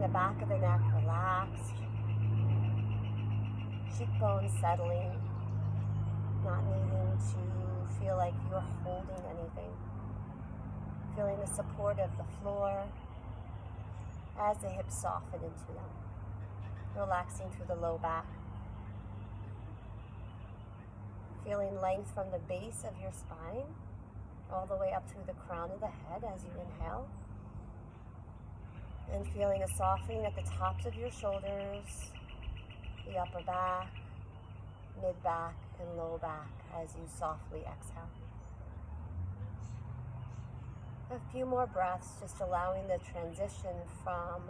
the back of the neck relaxed, cheekbones settling, not needing to feel like you're holding anything. Feeling the support of the floor as the hips soften into them. Relaxing through the low back. Feeling length from the base of your spine all the way up through the crown of the head as you inhale. And feeling a softening at the tops of your shoulders, the upper back, mid back, and low back as you softly exhale. A few more breaths, just allowing the transition from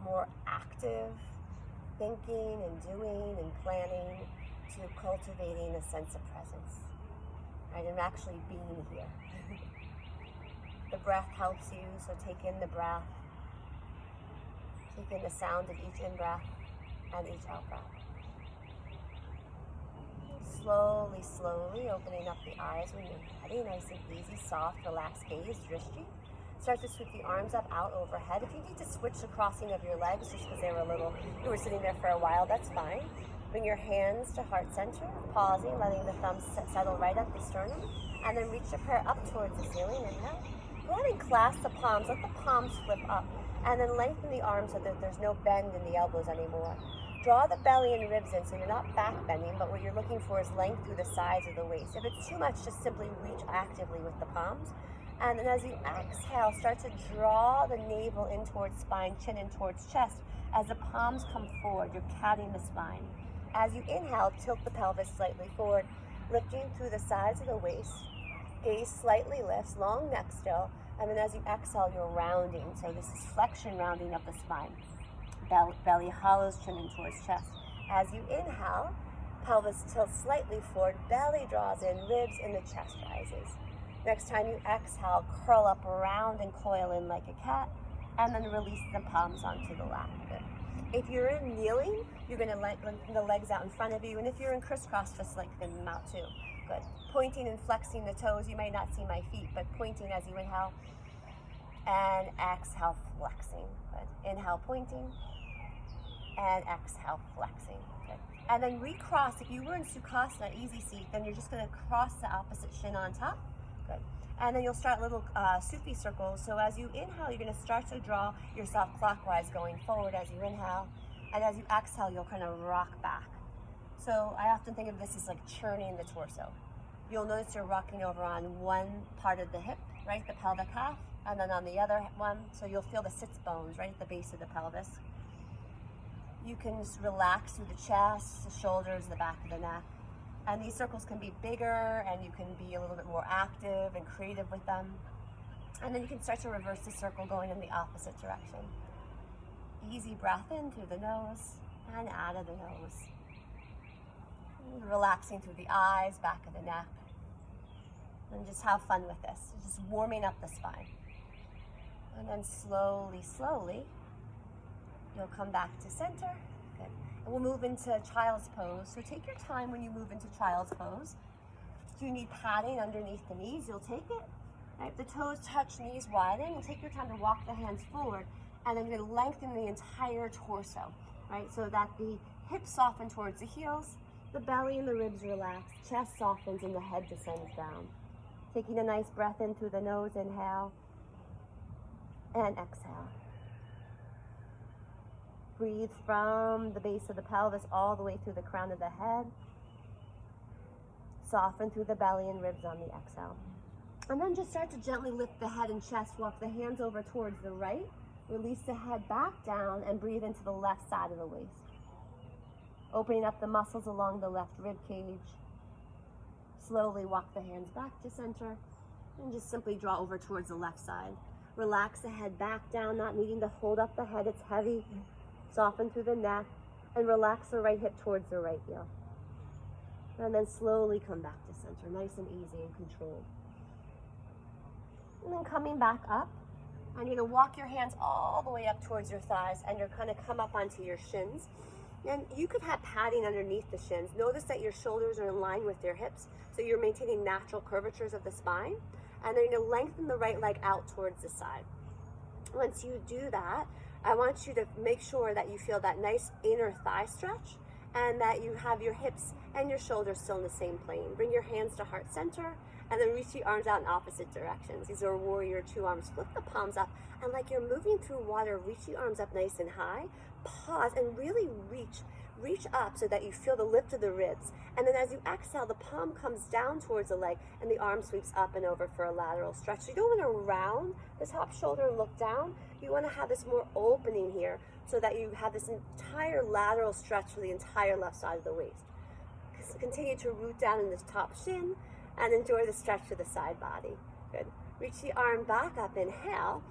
more active thinking and doing and planning to cultivating a sense of presence, right? And actually being here. The breath helps you, so take in the breath. Take in the sound of each in-breath and each out-breath. Slowly, slowly opening up the eyes when you're ready. Nice and easy, soft, relaxed gaze, drishti. Start to sweep the arms up, out, overhead. If you need to switch the crossing of your legs just because you were sitting there for a while, that's fine. Bring your hands to heart center, pausing, letting the thumbs settle right at the sternum, and then reach your prayer up towards the ceiling. Inhale. Go ahead and clasp the palms, let the palms flip up, and then lengthen the arms so that there's no bend in the elbows anymore. Draw the belly and ribs in so you're not back bending, but what you're looking for is length through the sides of the waist. If it's too much, just simply reach actively with the palms. And then as you exhale, start to draw the navel in towards spine, chin in towards chest. As the palms come forward, you're catting the spine. As you inhale, tilt the pelvis slightly forward, lifting through the sides of the waist. Gaze slightly lifts, long neck still. And then as you exhale, you're rounding. So this is flexion, rounding up the spine. Belly hollows, chin in towards chest. As you inhale, pelvis tilts slightly forward, belly draws in, ribs in, the chest rises. Next time you exhale, curl up around and coil in like a cat, and then release the palms onto the lap. Good. If you're in kneeling, you're going to lengthen the legs out in front of you, and if you're in crisscross, just lengthen them out too. Good. Pointing and flexing the toes. You might not see my feet, but pointing as you inhale, and exhale, flexing. Good. Inhale, pointing, and exhale, flexing. Good. And then recross. If you were in Sukhasana, easy seat, then you're just going to cross the opposite shin on top. Good. And then you'll start little Sufi circles. So as you inhale, you're going to start to draw yourself clockwise going forward as you inhale. And as you exhale, you'll kind of rock back. So I often think of this as like churning the torso. You'll notice you're rocking over on one part of the hip, right, the pelvic half, and then on the other one. So you'll feel the sits bones right at the base of the pelvis. You can just relax through the chest, the shoulders, the back of the neck. And these circles can be bigger, and you can be a little bit more active and creative with them. And then you can start to reverse the circle going in the opposite direction. Easy breath in through the nose and out of the nose. Relaxing through the eyes, back of the neck. And just have fun with this. Just warming up the spine. And then slowly, slowly, you'll come back to center. Good. And we'll move into child's pose. So take your time when you move into child's pose. If you need padding underneath the knees, you'll take it. Right? The toes touch, knees widen. You'll take your time to walk the hands forward. And then you're going to lengthen the entire torso, right? So that the hips soften towards the heels, the belly and the ribs relax, chest softens, and the head descends down. Taking a nice breath in through the nose, inhale, and exhale. Breathe from the base of the pelvis all the way through the crown of the head. Soften through the belly and ribs on the exhale. And then just start to gently lift the head and chest, walk the hands over towards the right, release the head back down, and breathe into the left side of the waist. Opening up the muscles along the left rib cage. Slowly walk the hands back to center, and just simply draw over towards the left side. Relax the head back down, not needing to hold up the head, it's heavy. Soften through the neck, and relax the right hip towards the right heel. And then slowly come back to center, nice and easy and controlled. And then coming back up, and you're going to walk your hands all the way up towards your thighs, and you're going to come up onto your shins. And you could have padding underneath the shins. Notice that your shoulders are in line with your hips, so you're maintaining natural curvatures of the spine. And then you're going to lengthen the right leg out towards the side. Once you do that, I want you to make sure that you feel that nice inner thigh stretch and that you have your hips and your shoulders still in the same plane. Bring your hands to heart center and then reach the arms out in opposite directions. These are warrior two arms. Flip the palms up and like you're moving through water, reach the arms up nice and high. Pause and really reach up so that you feel the lift of the ribs. And then as you exhale, the palm comes down towards the leg and the arm sweeps up and over for a lateral stretch. So you don't want to round the top shoulder and look down. You want to have this more opening here so that you have this entire lateral stretch for the entire left side of the waist. Continue to root down in this top shin and enjoy the stretch to the side body. Good. Reach the arm back up, inhale.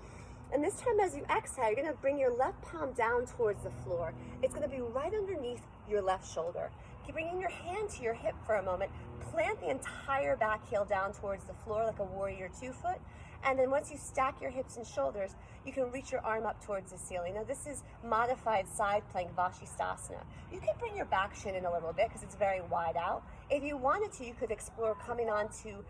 And this time as you exhale, you're gonna bring your left palm down towards the floor. It's gonna be right underneath your left shoulder. Keep bringing your hand to your hip for a moment. Plant the entire back heel down towards the floor like a warrior 2 foot. And then once you stack your hips and shoulders, you can reach your arm up towards the ceiling. Now this is modified side plank Vashisthasana. You can bring your back shin in a little bit because it's very wide out. If you wanted to, you could explore coming onto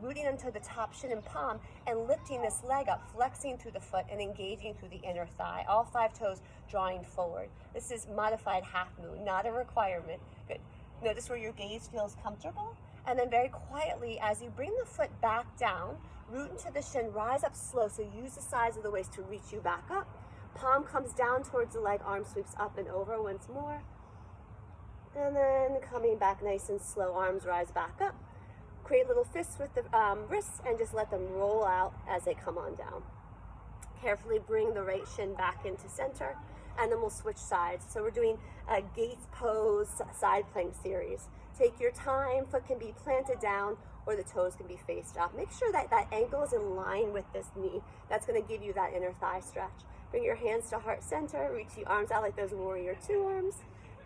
rooting onto the top shin and palm and lifting this leg up, flexing through the foot and engaging through the inner thigh. All 5 toes drawing forward. This is modified half moon, not a requirement. Good. Notice where your gaze feels comfortable. And then very quietly, as you bring the foot back down, root into the shin, rise up slow, so use the sides of the waist to reach you back up. Palm comes down towards the leg, arm sweeps up and over once more. And then coming back nice and slow, arms rise back up. Create little fists with the wrists and just let them roll out as they come on down. Carefully bring the right shin back into center, and then we'll switch sides. So we're doing a gates pose side plank series. Take your time, foot can be planted down or the toes can be faced up. Make sure that that ankle is in line with this knee. That's gonna give you that inner thigh stretch. Bring your hands to heart center, reach the arms out like those warrior 2 arms.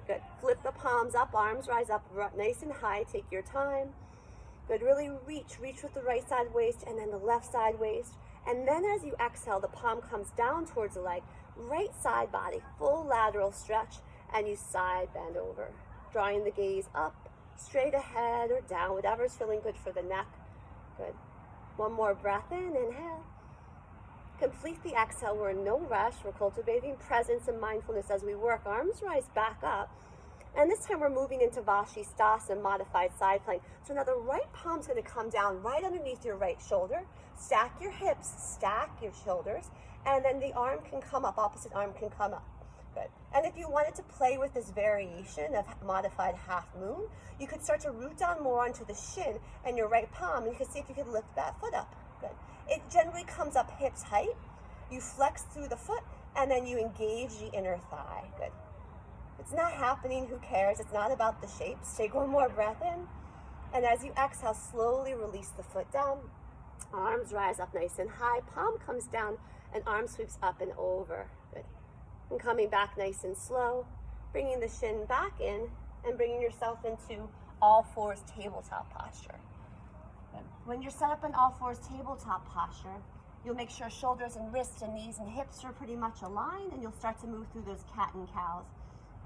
Good, flip the palms up, arms rise up nice and high, take your time. Good, really reach with the right side waist and then the left side waist. And then as you exhale, the palm comes down towards the leg, right side body, full lateral stretch, and you side bend over. Drawing the gaze up, straight ahead or down, whatever's feeling good for the neck. Good. One more breath in, inhale. Complete the exhale. We're in no rush. We're cultivating presence and mindfulness as we work. Arms rise back up. And this time we're moving into Vashisthasana, modified side plank. So now the right palm's gonna come down right underneath your right shoulder. Stack your hips, stack your shoulders, and then the arm can come up, opposite arm can come up. Good. And if you wanted to play with this variation of modified half moon, you could start to root down more onto the shin and your right palm, and you can see if you could lift that foot up. Good. It generally comes up hips height. You flex through the foot, and then you engage the inner thigh. Good. If it's not happening, who cares? It's not about the shapes. Take one more breath in, and as you exhale, slowly release the foot down. Arms rise up nice and high. Palm comes down, and arm sweeps up and over. Good. And coming back nice and slow, bringing the shin back in and bringing yourself into all fours tabletop posture. When you're set up in all fours tabletop posture, you'll make sure shoulders and wrists and knees and hips are pretty much aligned, and you'll start to move through those cat and cows.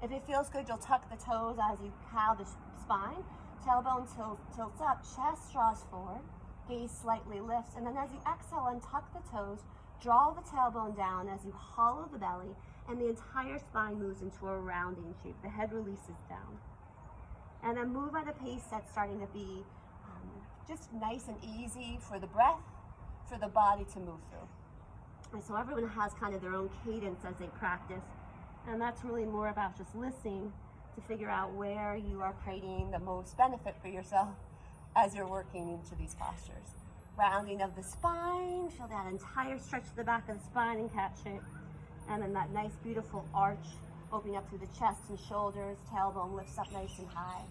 If it feels good, you'll tuck the toes as you cow the spine. Tailbone tilts up, chest draws forward, gaze slightly lifts, and then as you exhale, untuck the toes, draw the tailbone down as you hollow the belly, and the entire spine moves into a rounding shape. The head releases down. And then move at a pace that's starting to be just nice and easy for the breath, for the body to move through. And so everyone has kind of their own cadence as they practice. And that's really more about just listening to figure out where you are creating the most benefit for yourself as you're working into these postures. Rounding of the spine, feel that entire stretch to the back of the spine in cat shape. And then that nice, beautiful arch opening up through the chest and shoulders, tailbone lifts up nice and high.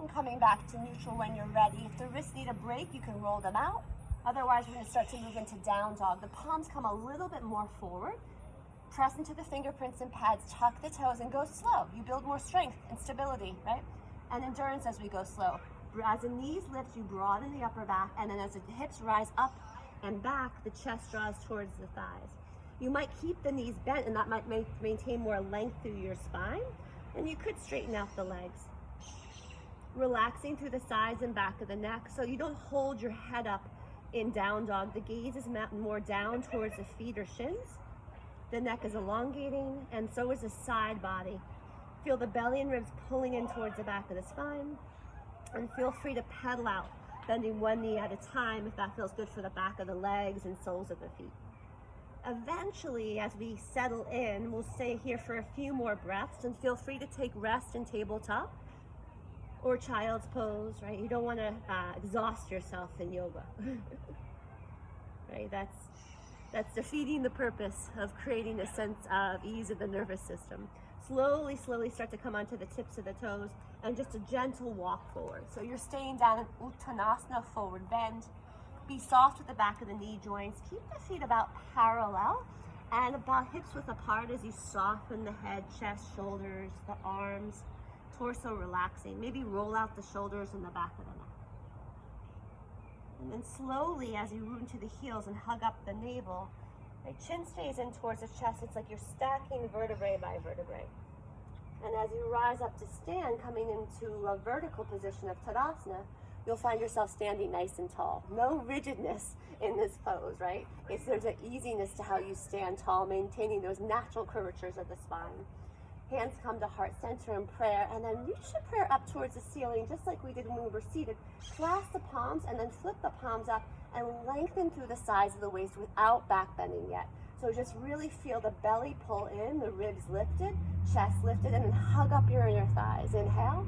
And coming back to neutral when you're ready. If the wrists need a break, you can roll them out. Otherwise, we're gonna start to move into down dog. The palms come a little bit more forward. Press into the fingerprints and pads, tuck the toes and go slow. You build more strength and stability, right? And endurance as we go slow. As the knees lift, you broaden the upper back, and then as the hips rise up and back, the chest draws towards the thighs. You might keep the knees bent, and that might maintain more length through your spine, and you could straighten out the legs. Relaxing through the sides and back of the neck, so you don't hold your head up in down dog. The gaze is more down towards the feet or shins. The neck is elongating, and so is the side body. Feel the belly and ribs pulling in towards the back of the spine, and feel free to pedal out, bending one knee at a time if that feels good for the back of the legs and soles of the feet. Eventually, as we settle in, we'll stay here for a few more breaths, and feel free to take rest in tabletop or child's pose, right? You don't want to exhaust yourself in yoga, right? That's defeating the purpose of creating a sense of ease of the nervous system. Slowly start to come onto the tips of the toes, and just a gentle walk forward. So you're staying down in Uttanasana, forward bend. Be soft with the back of the knee joints. Keep the feet about parallel and about hips width apart as you soften the head, chest, shoulders, the arms, torso relaxing. Maybe roll out the shoulders and the back of the neck. And then slowly, as you root into the heels and hug up the navel, the chin stays in towards the chest. It's like you're stacking vertebrae by vertebrae. And as you rise up to stand, coming into a vertical position of Tadasana, you'll find yourself standing nice and tall. No rigidness in this pose, right? There's an easiness to how you stand tall, maintaining those natural curvatures of the spine. Hands come to heart center in prayer, and then reach your prayer up towards the ceiling, just like we did when we were seated. Clasp the palms and then flip the palms up and lengthen through the sides of the waist without back bending yet. So just really feel the belly pull in, the ribs lifted, chest lifted, and then hug up your inner thighs. Inhale.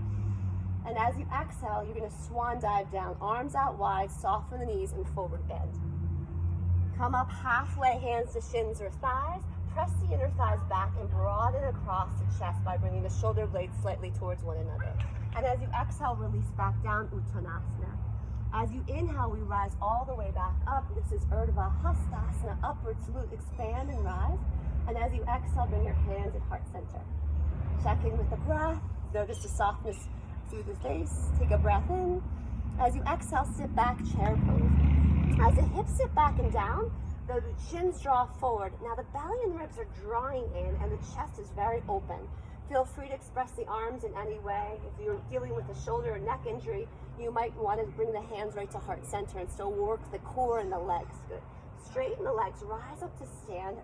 And as you exhale, you're going to swan dive down, arms out wide, soften the knees, and forward bend. Come up halfway, hands to shins or thighs. Press the inner thighs back and broaden across the chest by bringing the shoulder blades slightly towards one another. And as you exhale, release back down, Uttanasana. As you inhale, we rise all the way back up. This is Urdhva Hastasana, upward salute, expand and rise. And as you exhale, bring your hands at heart center. Check in with the breath. Notice the softness through the face. Take a breath in. As you exhale, sit back, chair pose. As the hips sit back and down, the shins draw forward. Now the belly and ribs are drawing in, and the chest is very open. Feel free to express the arms in any way. If you're dealing with a shoulder or neck injury, you might want to bring the hands right to heart center and still work the core and the legs. Good. Straighten the legs, rise up to stand.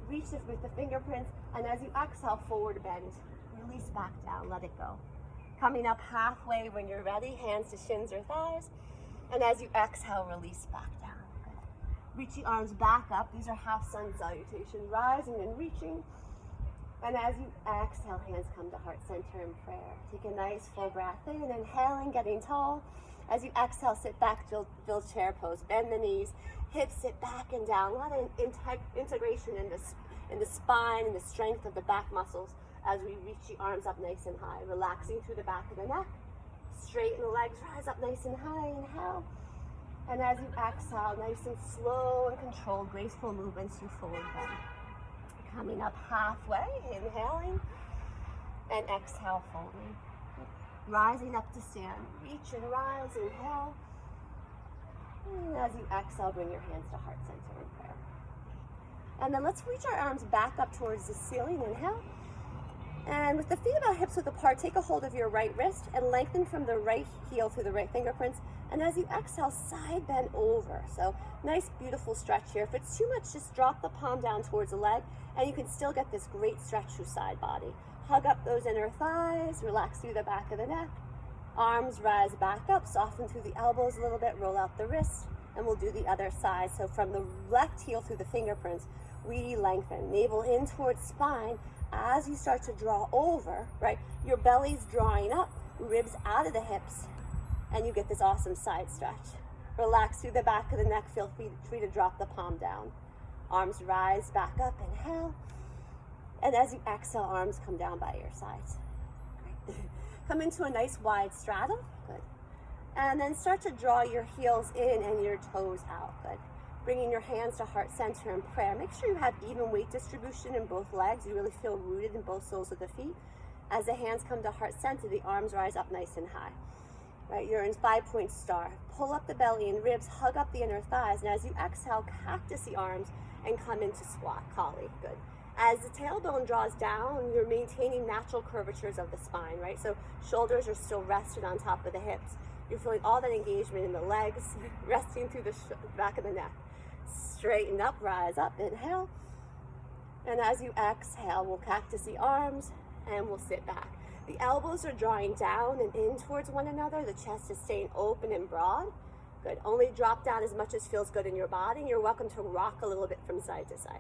Reach with the fingerprints, and as you exhale, forward bend. Release back down, let it go. Coming up halfway when you're ready, hands to shins or thighs. And as you exhale, release back down. Reach the arms back up. These are half sun salutation, rising and reaching. And as you exhale, hands come to heart center in prayer. Take a nice full breath in, inhaling, getting tall. As you exhale, sit back, build chair pose. Bend the knees, hips sit back and down. A lot of integration in the spine and the strength of the back muscles as we reach the arms up nice and high. Relaxing through the back of the neck. Straighten the legs, rise up nice and high. Inhale. And as you exhale, nice and slow and controlled, graceful movements to forward bend. Coming up halfway, inhaling, and exhale, folding. Rising up to stand, reach and rise, inhale. And as you exhale, bring your hands to heart center in prayer. And then let's reach our arms back up towards the ceiling, inhale. And with the feet about hips width apart, take a hold of your right wrist and lengthen from the right heel through the right fingerprints. And as you exhale, side bend over. So nice, beautiful stretch here. If it's too much, just drop the palm down towards the leg, and you can still get this great stretch through side body. Hug up those inner thighs, relax through the back of the neck. Arms rise back up, soften through the elbows a little bit, roll out the wrists, and we'll do the other side. So from the left heel through the fingerprints, we lengthen. Navel in towards spine. As you start to draw over, right, your belly's drawing up, ribs out of the hips, and you get this awesome side stretch. Relax through the back of the neck, feel free to drop the palm down. Arms rise back up, inhale. And as you exhale, arms come down by your sides. Great. Come into a nice wide straddle, good. And then start to draw your heels in and your toes out, good. Bringing your hands to heart center in prayer. Make sure you have even weight distribution in both legs. You really feel rooted in both soles of the feet. As the hands come to heart center, the arms rise up nice and high. Right, you're in 5-point star. Pull up the belly and ribs, hug up the inner thighs. And as you exhale, cactus the arms and come into squat, Kali, good. As the tailbone draws down, you're maintaining natural curvatures of the spine, right? So shoulders are still rested on top of the hips. You're feeling all that engagement in the legs, resting through the back of the neck. Straighten up, rise up, inhale. And as you exhale, we'll cactus the arms and we'll sit back. The elbows are drawing down and in towards one another. The chest is staying open and broad. Good. Only drop down as much as feels good in your body. You're welcome to rock a little bit from side to side.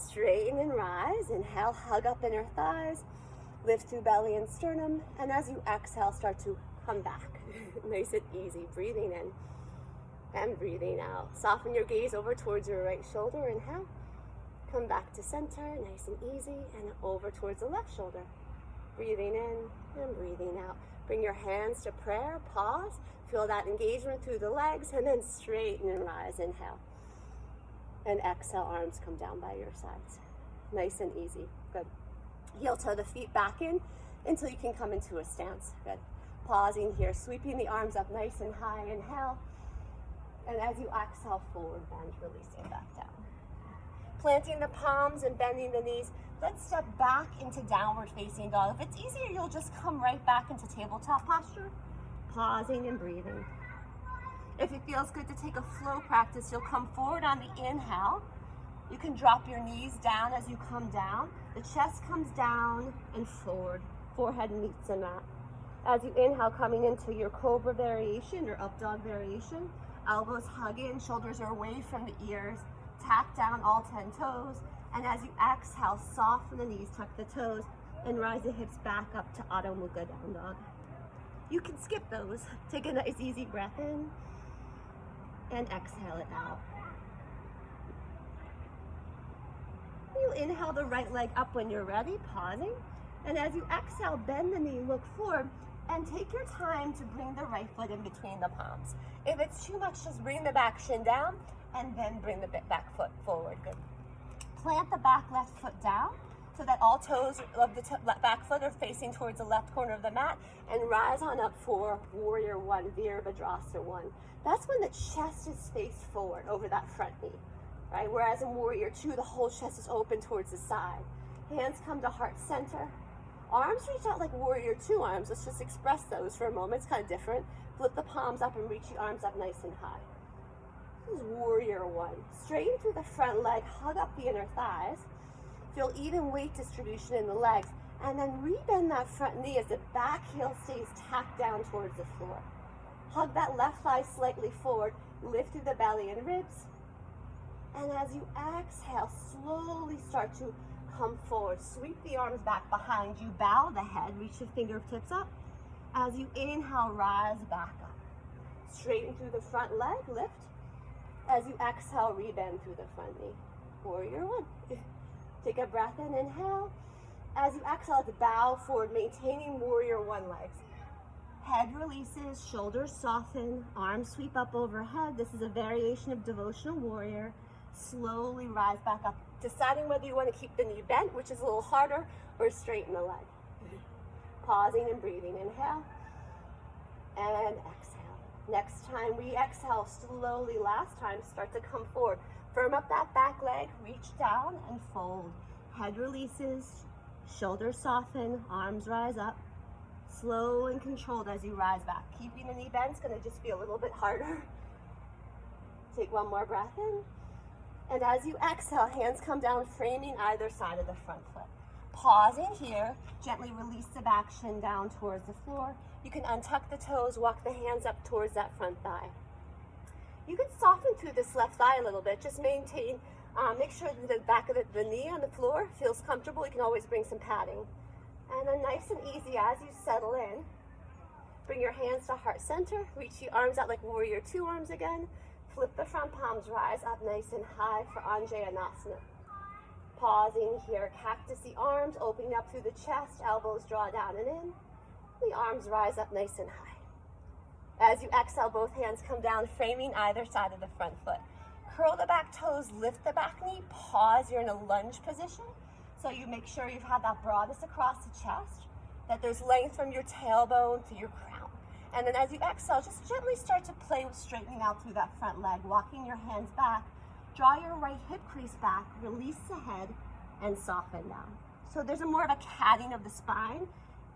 Straighten and rise. Inhale, hug up inner thighs. Lift through belly and sternum. And as you exhale, start to come back. Nice and easy. Breathing in and breathing out. Soften your gaze over towards your right shoulder. Inhale. Come back to center, nice and easy, and over towards the left shoulder. Breathing in and breathing out. Bring your hands to prayer, pause, feel that engagement through the legs, and then straighten and rise. Inhale. And exhale, arms come down by your sides. Nice and easy. Good. Heel toe the feet back in until you can come into a stance. Good. Pausing here, sweeping the arms up nice and high. Inhale. And as you exhale, forward bend, releasing back down. Planting the palms and bending the knees. Let's step back into downward facing dog. If it's easier, you'll just come right back into tabletop posture. Pausing and breathing. If it feels good to take a flow practice, you'll come forward on the inhale. You can drop your knees down as you come down. The chest comes down and forward. Forehead meets the mat. As you inhale, coming into your cobra variation or up dog variation. Elbows hug in, shoulders are away from the ears. Tap down all 10 toes. And as you exhale, soften the knees, tuck the toes, and rise the hips back up to Adho Mukha Down Dog. You can skip those. Take a nice easy breath in and exhale it out. You inhale the right leg up when you're ready, pausing. And as you exhale, bend the knee, look forward, and take your time to bring the right foot in between the palms. If it's too much, just bring the back shin down and then bring the back foot forward. Good. Plant the back left foot down so that all toes of the back foot are facing towards the left corner of the mat, and rise on up for Warrior One, Virabhadrasana One. That's when the chest is faced forward over that front knee, right? Whereas in Warrior Two, the whole chest is open towards the side. Hands come to heart center. Arms reach out like Warrior Two arms. Let's just express those for a moment. It's kind of different. Flip the palms up and reach the arms up nice and high. This is Warrior One. Straighten through the front leg, hug up the inner thighs. Feel even weight distribution in the legs, and then rebend that front knee as the back heel stays tacked down towards the floor. Hug that left thigh slightly forward, lift through the belly and ribs. And as you exhale, slowly start to come forward. Sweep the arms back behind you, bow the head, reach the fingertips up. As you inhale, rise back up. Straighten through the front leg, lift. As you exhale, rebend through the front knee. Warrior One. Take a breath in, inhale. As you exhale, to bow forward, maintaining Warrior One legs. Head releases, shoulders soften, arms sweep up overhead. This is a variation of Devotional Warrior. Slowly rise back up, deciding whether you want to keep the knee bent, which is a little harder, or straighten the leg. Pausing and breathing. Inhale and exhale. Next time we exhale, slowly, last time, start to come forward. Firm up that back leg, reach down and fold. Head releases, shoulders soften, arms rise up. Slow and controlled as you rise back. Keeping the knee bent is going to just be a little bit harder. Take one more breath in. And as you exhale, hands come down, framing either side of the front foot. Pausing here, gently release the back shin down towards the floor. You can untuck the toes, walk the hands up towards that front thigh. You can soften through this left thigh a little bit. Just maintain, make sure that the back of the knee on the floor feels comfortable. You can always bring some padding. And then nice and easy as you settle in, bring your hands to heart center. Reach the arms out like Warrior Two arms again. Flip the front palms, rise up nice and high for Anjayanasana. Pausing here, cactus the arms, opening up through the chest, elbows draw down and in. The arms rise up nice and high. As you exhale, both hands come down, framing either side of the front foot. Curl the back toes, lift the back knee, pause, you're in a lunge position. So you make sure you've had that broadness across the chest, that there's length from your tailbone to your crown. And then as you exhale, just gently start to play with straightening out through that front leg, walking your hands back. Draw your right hip crease back, release the head, and soften down. So there's more of a catting of the spine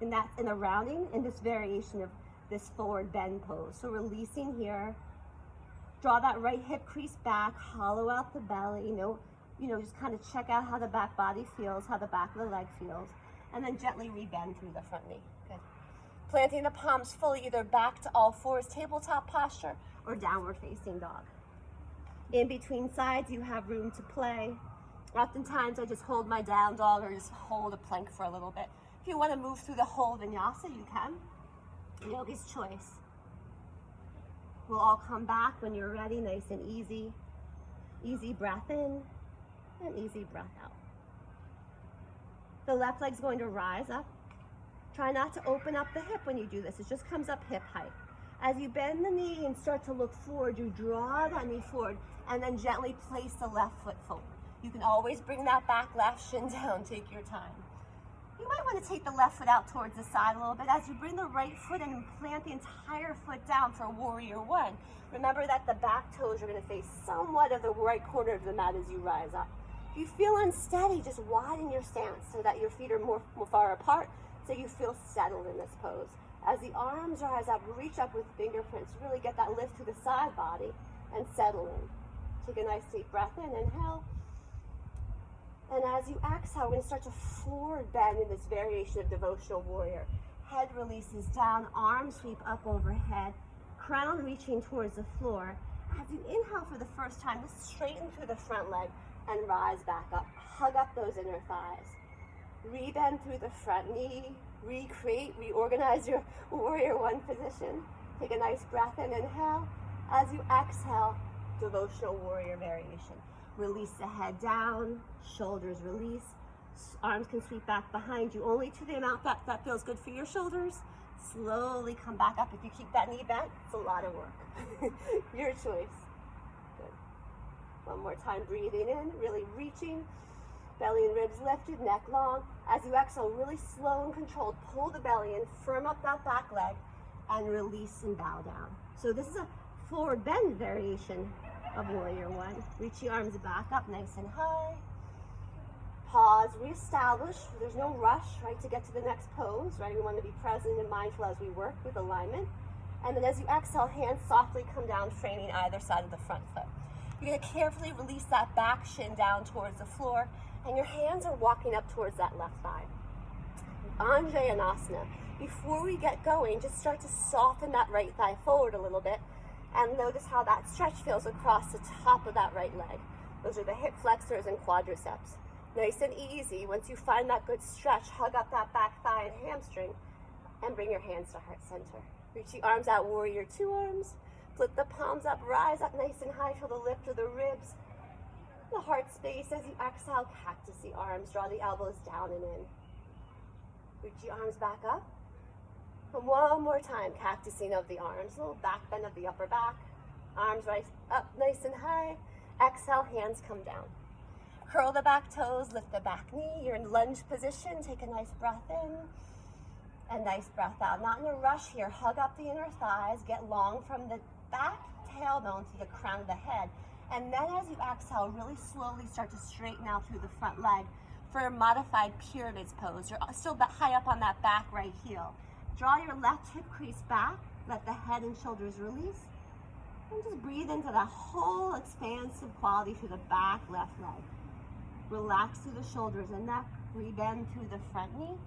in the rounding in this variation of this forward bend pose. So releasing here, draw that right hip crease back, hollow out the belly, just kind of check out how the back body feels, how the back of the leg feels, and then gently rebend through the front knee. Good. Planting the palms fully, either back to all fours, tabletop posture, or downward facing dog. In between sides, you have room to play. Oftentimes, I just hold my down dog or just hold a plank for a little bit. If you want to move through the whole vinyasa, you can. Yogi's choice. We'll all come back when you're ready, nice and easy. Easy breath in and easy breath out. The left leg's going to rise up. Try not to open up the hip when you do this. It just comes up hip height. As you bend the knee and start to look forward, you draw that knee forward and then gently place the left foot forward. You can always bring that back left shin down. Take your time. You might want to take the left foot out towards the side a little bit. As you bring the right foot in and plant the entire foot down for warrior one. Remember that the back toes are going to face somewhat of the right corner of the mat as you rise up. If you feel unsteady, just widen your stance so that your feet are more far apart so you feel settled in this pose. As the arms rise up, reach up with fingerprints. Really get that lift to the side body and settle in. Take a nice deep breath in. Inhale. And as you exhale, we're going to start to forward bend in this variation of devotional warrior. Head releases down, arms sweep up overhead, crown reaching towards the floor. As you inhale for the first time, just straighten through the front leg and rise back up. Hug up those inner thighs. Rebend through the front knee. Recreate, reorganize your warrior one position. Take a nice breath in, inhale. As you exhale, devotional warrior variation. Release the head down, shoulders release. Arms can sweep back behind you, only to the amount that feels good for your shoulders. Slowly come back up. If you keep that knee bent, it's a lot of work. Your choice. Good. One more time, breathing in, really reaching. Belly and ribs lifted, neck long. As you exhale, really slow and controlled, pull the belly in, firm up that back leg, and release and bow down. So this is a forward bend variation of warrior one. Reach the arms back up nice and high. Pause, reestablish. There's no rush, right, to get to the next pose, right? We want to be present and mindful as we work with alignment. And then as you exhale, hands softly come down, framing either side of the front foot. You're going to carefully release that back shin down towards the floor, and your hands are walking up towards that left thigh. Anjayanasana. Before we get going, just start to soften that right thigh forward a little bit, and notice how that stretch feels across the top of that right leg. Those are the hip flexors and quadriceps. Nice and easy. Once you find that good stretch, hug up that back thigh and hamstring, and bring your hands to heart center. Reach the arms out, warrior two arms. Flip the palms up, rise up nice and high, feel the lift of the ribs. The heart space. As you exhale, cactus the arms, draw the elbows down and in. Reach the arms back up. And one more time, cactusing of the arms, a little back bend of the upper back. Arms rise up nice and high. Exhale, hands come down. Curl the back toes, lift the back knee. You're in lunge position. Take a nice breath in and nice breath out. Not in a rush here. Hug up the inner thighs. Get long from the back tailbone to the crown of the head. And then as you exhale, really slowly start to straighten out through the front leg for a modified pyramids pose. You're still high up on that back right heel. Draw your left hip crease back. Let the head and shoulders release. And just breathe into that whole expansive quality through the back left leg. Relax through the shoulders and neck. Rebend through the front knee.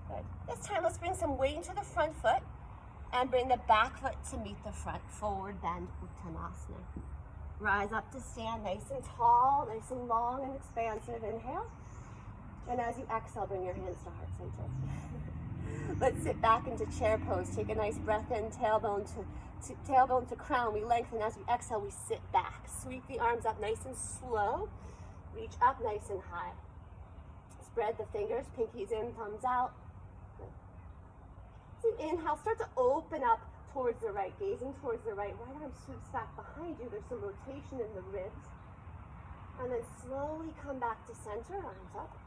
Good. This time, let's bring some weight into the front foot and bring the back foot to meet the front. Forward bend, Uttanasana. Rise up to stand nice and tall, nice and long and expansive. Inhale. And as you exhale, bring your hands to heart center. Let's sit back into chair pose. Take a nice breath in, tailbone to crown. We lengthen. As we exhale, we sit back. Sweep the arms up nice and slow. Reach up nice and high. Spread the fingers, pinkies in, thumbs out. So inhale, start to open up towards the right, gazing towards the right. Right arm sweeps back behind you. There's some rotation in the ribs. And then slowly come back to center, arms up.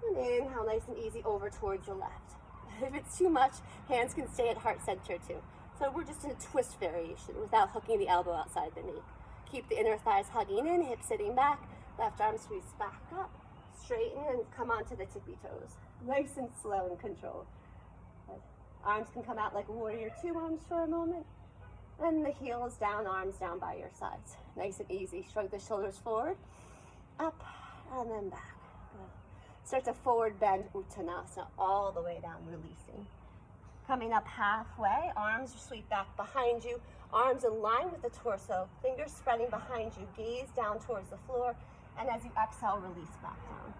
And inhale, nice and easy, over towards the left. If it's too much, hands can stay at heart center too. So we're just in a twist variation without hooking the elbow outside the knee. Keep the inner thighs hugging in, hips sitting back, left arm sweeps back up, straighten and come onto the tippy toes. Nice and slow and controlled. Arms can come out like warrior two arms for a moment. And the heels down, arms down by your sides. Nice and easy. Shrug the shoulders forward. up and then back. Good. Start to forward bend Uttanasana all the way down, releasing. Coming up halfway, arms sweep back behind you, arms in line with the torso, fingers spreading behind you, gaze down towards the floor, and as you exhale, release back down.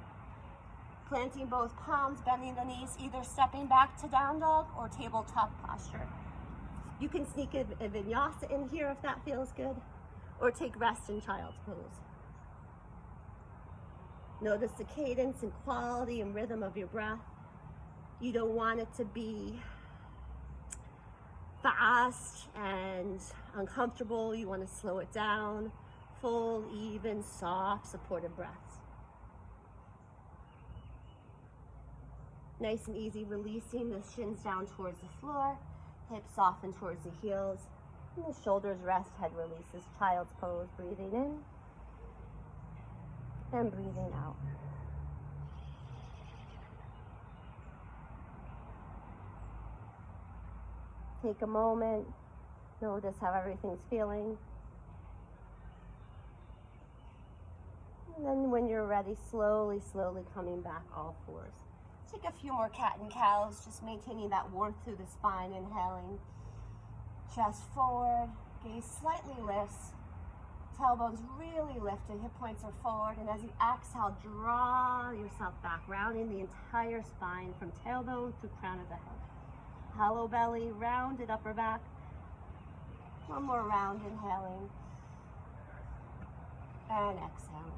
Planting both palms, bending the knees, either stepping back to down dog or tabletop posture. You can sneak a vinyasa in here if that feels good, or take rest in child's pose. Notice the cadence and quality and rhythm of your breath. You don't want it to be fast and uncomfortable. You want to slow it down. Full, even, soft, supportive breaths. Nice and easy, releasing the shins down towards the floor, hips soften towards the heels, and the shoulders rest, head releases, child's pose, breathing in and breathing out. Take a moment, notice how everything's feeling. And then when you're ready, slowly coming back all fours. Take a few more cat and cows, just maintaining that warmth through the spine, inhaling. Chest forward, gaze slightly lifts, tailbones really lifted, hip points are forward, and as you exhale, draw yourself back, rounding the entire spine from tailbone to crown of the head. Hollow belly, rounded upper back. One more round, inhaling and exhaling.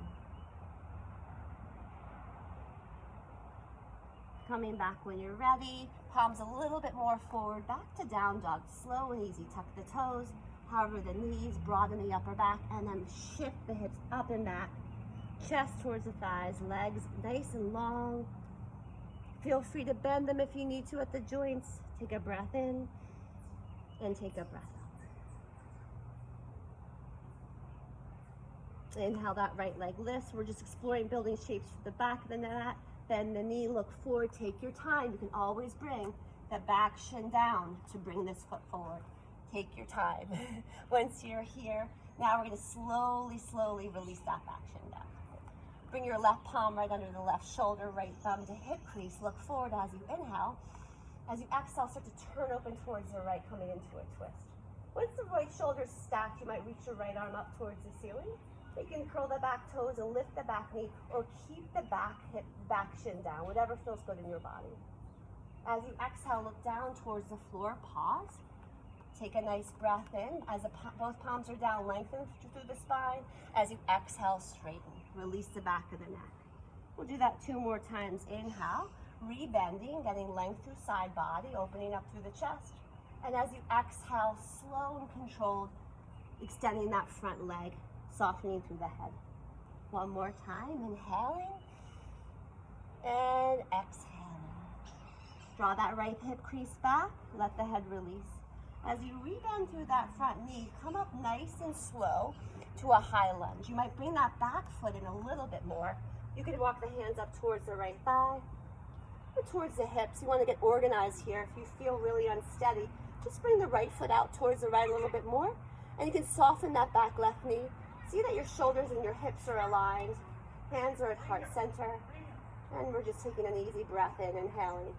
Coming back when you're ready, palms a little bit more forward, back to down dog, slow and easy. Tuck the toes, hover the knees, broaden the upper back, and then shift the hips up and back. Chest towards the thighs, legs nice and long. Feel free to bend them if you need to at the joints. Take a breath in and take a breath out. Inhale, that right leg lifts. We're just exploring building shapes for the back of the mat. Bend the knee, look forward, take your time. You can always bring the back shin down to bring this foot forward. Take your time. Once you're here, now we're going to slowly release that back shin down. Bring your left palm right under the left shoulder, right thumb to hip crease. Look forward as you inhale. As you exhale, start to turn open towards the right, coming into a twist. Once the right shoulder's stacked, you might reach your right arm up towards the ceiling. You can curl the back toes and lift the back knee, or keep the back hip, back shin down, whatever feels good in your body. As you exhale, look down towards the floor, pause. Take a nice breath in. As both palms are down, lengthen through the spine. As you exhale, straighten. Release the back of the neck. We'll do that 2 more times. Inhale, rebending, getting length through side body, opening up through the chest. And as you exhale, slow and controlled, extending that front leg, softening through the head. 1 more time, inhaling and exhaling. Draw that right hip crease back, let the head release. As you rebend through that front knee, come up nice and slow to a high lunge. You might bring that back foot in a little bit more. You can walk the hands up towards the right thigh or towards the hips. You want to get organized here. If you feel really unsteady, just bring the right foot out towards the right a little bit more, and you can soften that back left knee. See that your shoulders and your hips are aligned. Hands are at heart center. And we're just taking an easy breath in, inhaling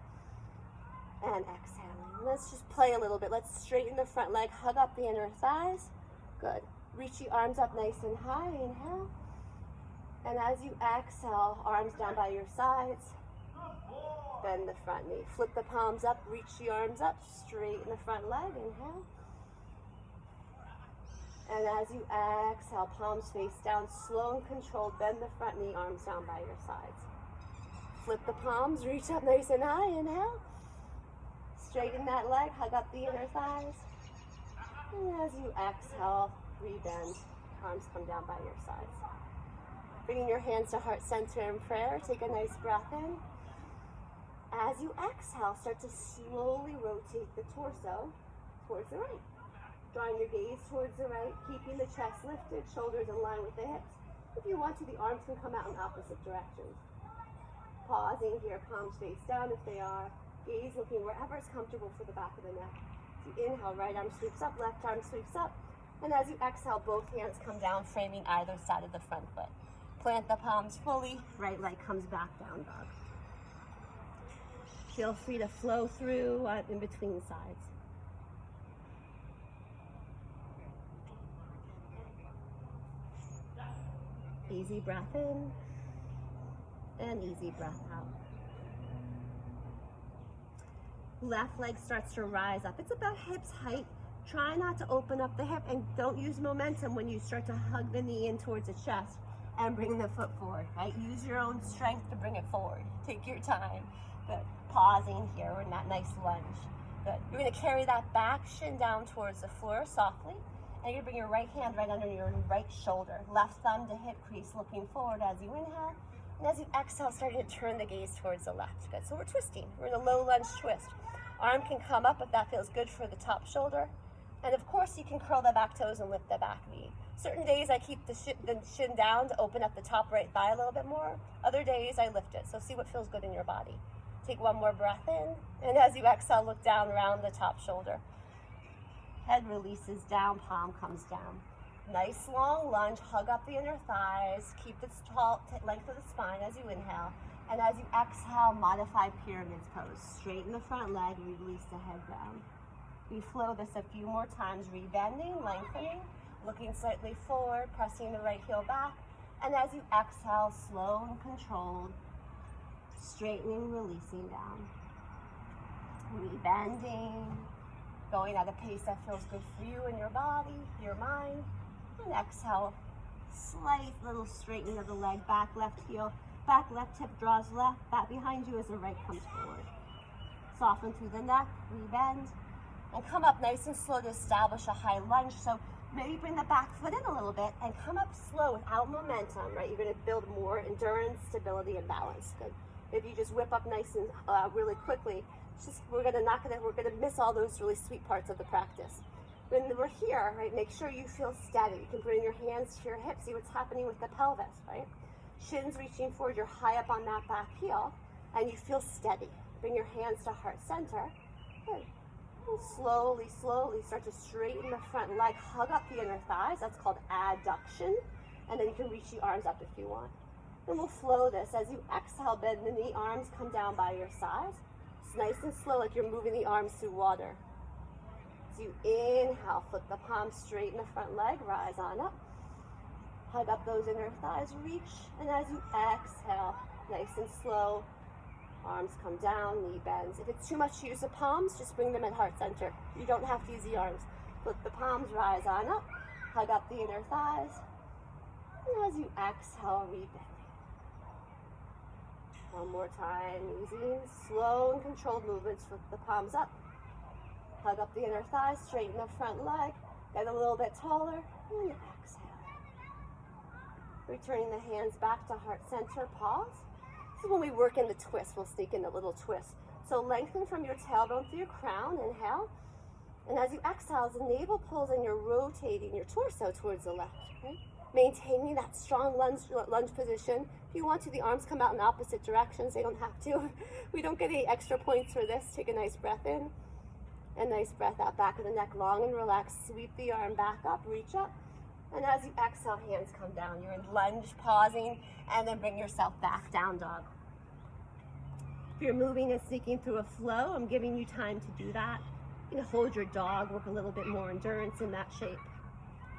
and exhaling. Let's just play a little bit. Let's straighten the front leg, hug up the inner thighs. Good. Reach the arms up nice and high, inhale. And as you exhale, arms down by your sides. Bend the front knee. Flip the palms up, reach the arms up, straighten the front leg, inhale. And as you exhale, palms face down, slow and controlled, bend the front knee, arms down by your sides. Flip the palms, reach up nice and high, inhale. Straighten that leg, hug up the inner thighs. And as you exhale, rebend, arms come down by your sides. Bringing your hands to heart center in prayer, take a nice breath in. As you exhale, start to slowly rotate the torso towards the right. Drawing your gaze towards the right, keeping the chest lifted, shoulders in line with the hips. If you want to, the arms can come out in opposite directions. Pausing here, palms face down if they are. Gaze looking wherever is comfortable for the back of the neck. As you inhale, right arm sweeps up, left arm sweeps up. And as you exhale, both hands come down, framing either side of the front foot. Plant the palms fully, right leg comes back, down dog. Feel free to flow through in between sides. Easy breath in and easy breath out. Left leg starts to rise up. It's about hips height. Try not to open up the hip, and don't use momentum when you start to hug the knee in towards the chest and bring the foot forward, right? Use your own strength to bring it forward. Take your time. Good. Pausing here. We're in that nice lunge. Good. You're going to carry that back shin down towards the floor softly. And you're going to bring your right hand right under your right shoulder. Left thumb to hip crease, looking forward as you inhale. And as you exhale, starting to turn the gaze towards the left. Good. So we're twisting. We're in a low lunge twist. Arm can come up if that feels good for the top shoulder. And of course, you can curl the back toes and lift the back knee. Certain days I keep the shin down to open up the top right thigh a little bit more. Other days I lift it. So see what feels good in your body. Take one more breath in. And as you exhale, look down around the top shoulder. Head releases down, palm comes down. Nice long lunge, hug up the inner thighs. Keep the tall length of the spine as you inhale. And as you exhale, modify pyramids pose. Straighten the front leg, release the head down. We flow this a few more times, rebending, lengthening, looking slightly forward, pressing the right heel back. And as you exhale, slow and controlled, straightening, releasing down. Rebending, going at a pace that feels good for you and your body, your mind. And exhale, slight little straightening of the leg, back left heel, back left hip draws left, back behind you as the right comes forward. Soften through the neck, rebend, and come up nice and slow to establish a high lunge. So maybe bring the back foot in a little bit and come up slow without momentum, right? You're gonna build more endurance, stability, and balance. Good. If you just whip up nice and really quickly, we're gonna miss all those really sweet parts of the practice. When we're here, right, make sure you feel steady. You can bring your hands to your hips, see what's happening with the pelvis, right? Shins reaching forward, you're high up on that back heel, and you feel steady. Bring your hands to heart center. Good. And slowly, slowly start to straighten the front leg, hug up the inner thighs. That's called adduction. And then you can reach the arms up if you want. And we'll flow this. As you exhale, bend the knee, arms come down by your sides. It's nice and slow, like you're moving the arms through water. As you inhale, flip the palms, straighten the front leg, rise on up. Hug up those inner thighs, reach. And as you exhale, nice and slow, arms come down, knee bends. If it's too much to use the palms, just bring them at heart center. You don't have to use the arms. Flip the palms, rise on up. Hug up the inner thighs. And as you exhale, rebend. One more time, easy, slow and controlled movements. Flip the palms up. Hug up the inner thighs, straighten the front leg. Get a little bit taller, and exhale. Returning the hands back to heart center, pause. This is when we work in the twist. We'll sneak in a little twist. So lengthen from your tailbone through your crown, inhale. And as you exhale, as the navel pulls and you're rotating your torso towards the left, right? Maintaining that strong lunge position. If you want to, the arms come out in opposite directions. They don't have to. We don't get any extra points for this. Take a nice breath in. And nice breath out, back of the neck long and relaxed. Sweep the arm back up, reach up. And as you exhale, hands come down. You're in lunge, pausing, and then bring yourself back, down dog. If you're moving and sneaking through a flow, I'm giving you time to do that. You can hold your dog, work a little bit more endurance in that shape.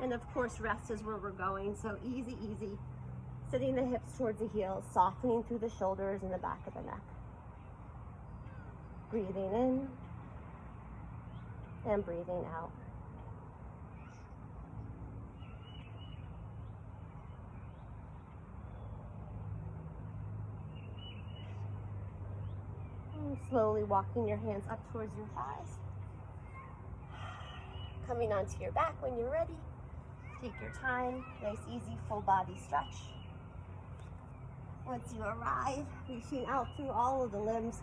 And of course, rest is where we're going, so easy, easy. Sitting the hips towards the heels, softening through the shoulders and the back of the neck. Breathing in. And breathing out. And slowly walking your hands up towards your thighs. Coming onto your back when you're ready. Take your time. Nice, easy, full body stretch. Once you arrive, reaching out through all of the limbs.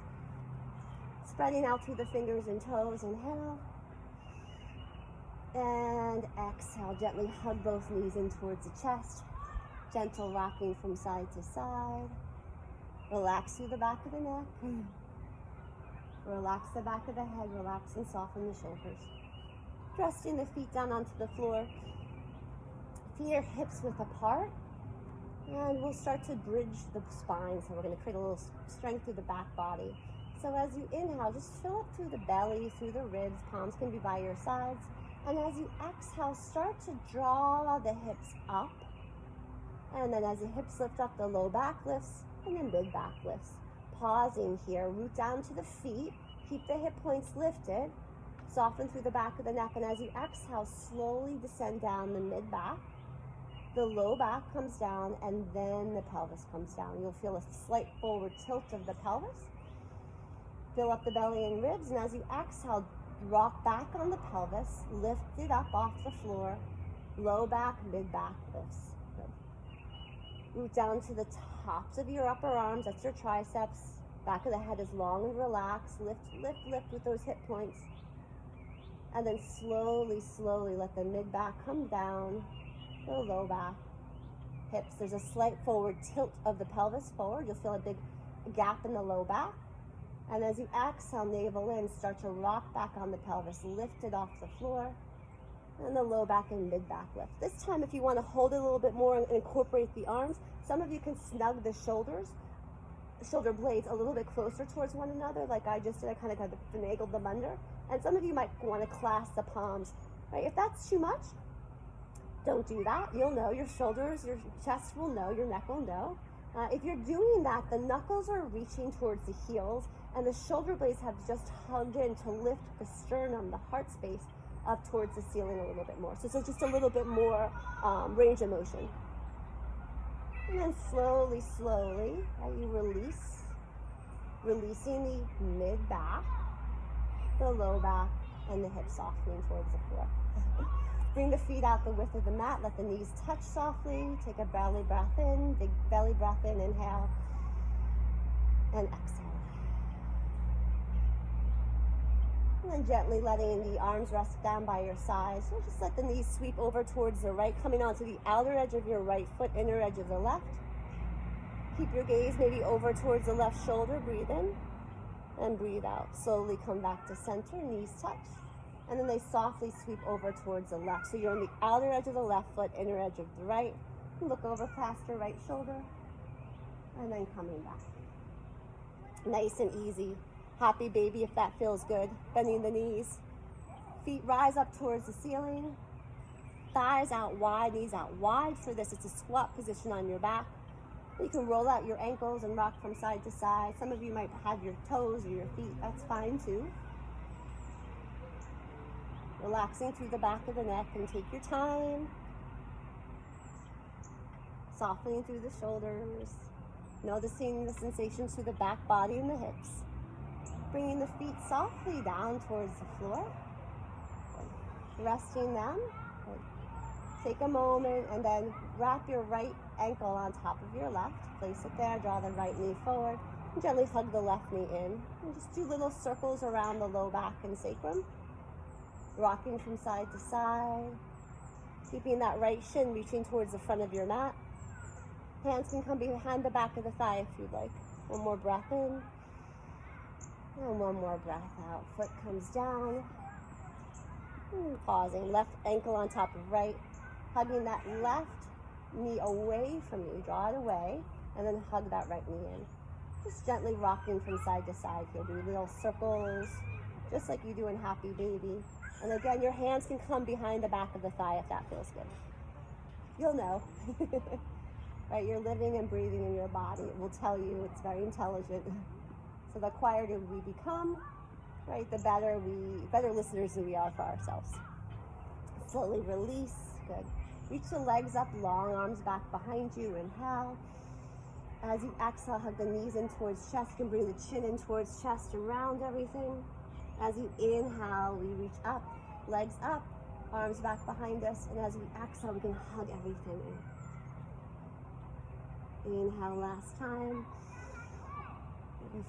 Spreading out through the fingers and toes. Inhale. And exhale, gently hug both knees in towards the chest. Gentle rocking from side to side. Relax through the back of the neck. Relax the back of the head, relax and soften the shoulders. Resting the feet down onto the floor. Feet or hips width apart. And we'll start to bridge the spine, so we're going to create a little strength through the back body. So as you inhale, just fill up through the belly, through the ribs, palms can be by your sides. And as you exhale, start to draw the hips up. And then as the hips lift up, the low back lifts, and then mid back lifts. Pausing here, root down to the feet, keep the hip points lifted, soften through the back of the neck, and as you exhale, slowly descend down the mid back. The low back comes down, and then the pelvis comes down. You'll feel a slight forward tilt of the pelvis. Fill up the belly and ribs, and as you exhale, rock back on the pelvis, lift it up off the floor, low back, mid back lifts. Good. Root down to the tops of your upper arms, that's your triceps. Back of the head is long and relaxed. Lift, lift, lift with those hip points. And then slowly, slowly let the mid back come down, the low back, hips. There's a slight forward tilt of the pelvis forward. You'll feel a big gap in the low back. And as you exhale, navel in, start to rock back on the pelvis, lift it off the floor, and the low back and mid back lift. This time, if you want to hold it a little bit more and incorporate the arms, some of you can snug the shoulders, shoulder blades a little bit closer towards one another, like I just did. I kind of finagled them under. And some of you might want to clasp the palms, right? If that's too much, don't do that. You'll know, your shoulders, your chest will know, your neck will know. If you're doing that, the knuckles are reaching towards the heels, and the shoulder blades have just hugged in to lift the sternum, the heart space, up towards the ceiling a little bit more. So it's just a little bit more range of motion. And then slowly, slowly, you release, releasing the mid back, the low back, and the hips softening towards the floor. Bring the feet out the width of the mat, let the knees touch softly, take a belly breath in, big belly breath in, inhale, and exhale. And then gently letting the arms rest down by your sides. So just let the knees sweep over towards the right, coming onto the outer edge of your right foot, inner edge of the left. Keep your gaze maybe over towards the left shoulder, breathe in, and breathe out. Slowly come back to center, knees touch. And then they softly sweep over towards the left. So you're on the outer edge of the left foot, inner edge of the right. Look over past your right shoulder. And then coming back. Nice and easy. Happy baby if that feels good. Bending the knees. Feet rise up towards the ceiling. Thighs out wide, knees out wide for this. It's a squat position on your back. You can roll out your ankles and rock from side to side. Some of you might have your toes or your feet. That's fine too. Relaxing through the back of the neck, and take your time. Softening through the shoulders. Noticing the sensations through the back body and the hips. Bringing the feet softly down towards the floor. Resting them. Take a moment and then wrap your right ankle on top of your left. Place it there, draw the right knee forward. And gently hug the left knee in. And just do little circles around the low back and sacrum. Rocking from side to side. Keeping that right shin reaching towards the front of your mat. Hands can come behind the back of the thigh if you'd like. One more breath in. And one more breath out. Foot comes down. And pausing. Left ankle on top of right. Hugging that left knee away from you. Draw it away. And then hug that right knee in. Just gently rocking from side to side here. Do little circles. Just like you do in Happy Baby. And again, your hands can come behind the back of the thigh if that feels good. You'll know. Right? You're living and breathing in your body. It will tell you. It's very intelligent. So the quieter we become, right, the better listeners we are for ourselves. Slowly release. Good. Reach the legs up, long arms back behind you. Inhale. As you exhale, hug the knees in towards chest. You can bring the chin in towards chest, around everything. As you inhale, we reach up, legs up, arms back behind us. And as we exhale, we can hug everything in. Inhale last time.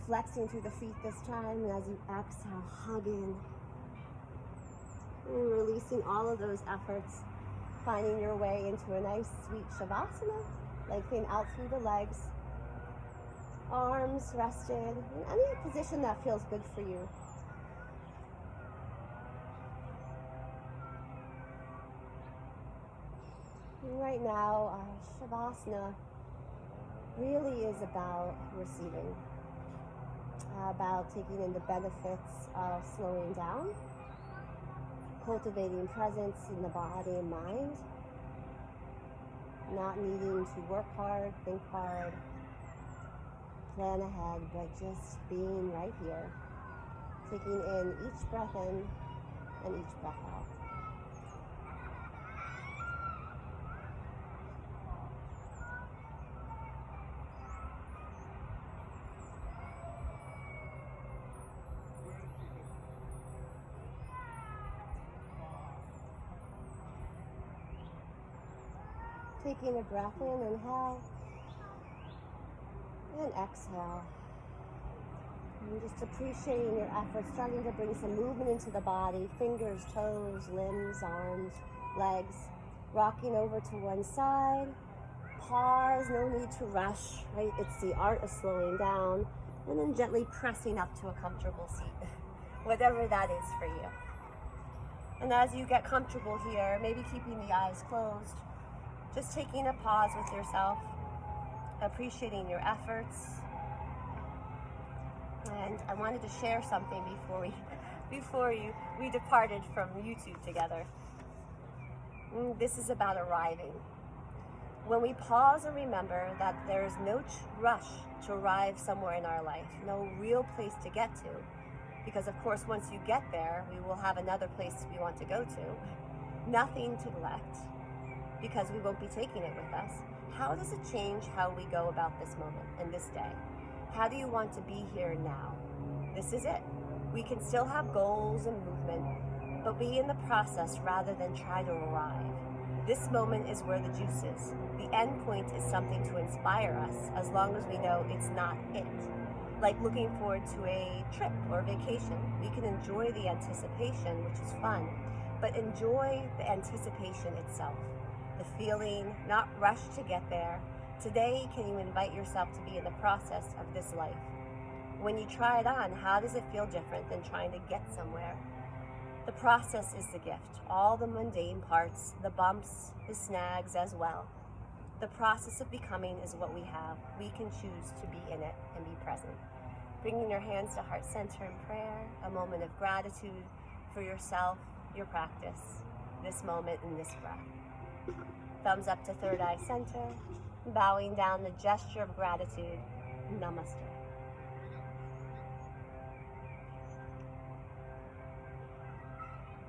Flexing through the feet this time. And as you exhale, hug in. And releasing all of those efforts. Finding your way into a nice, sweet Shavasana. Lengthening out through the legs. Arms rested. In any position that feels good for you. Right now, Shavasana really is about receiving, about taking in the benefits of slowing down, cultivating presence in the body and mind, not needing to work hard, think hard, plan ahead, but just being right here, taking in each breath in and each breath out. Taking a breath in, inhale, and exhale. And just appreciating your efforts, starting to bring some movement into the body, fingers, toes, limbs, arms, legs, rocking over to one side. Pause, no need to rush, right? It's the art of slowing down, and then gently pressing up to a comfortable seat, whatever that is for you. And as you get comfortable here, maybe keeping the eyes closed, just taking a pause with yourself, appreciating your efforts. And I wanted to share something before we departed from YouTube together. This is about arriving. When we pause and remember that there is no rush to arrive somewhere in our life, no real place to get to, because of course once you get there, we will have another place we want to go to. Nothing to neglect, because we won't be taking it with us. How does it change how we go about this moment and this day? How do you want to be here now? This is it. We can still have goals and movement, but be in the process rather than try to arrive. This moment is where the juice is. The end point is something to inspire us, as long as we know it's not it. Like looking forward to a trip or vacation. We can enjoy the anticipation, which is fun, but enjoy the anticipation itself. The feeling, not rush to get there. Today, can you invite yourself to be in the process of this life? When you try it on, how does it feel different than trying to get somewhere? The process is the gift. All the mundane parts, the bumps, the snags as well. The process of becoming is what we have. We can choose to be in it and be present. Bringing your hands to heart center in prayer, a moment of gratitude for yourself, your practice, this moment and this breath. Thumbs up to third eye center, bowing down the gesture of gratitude. Namaste.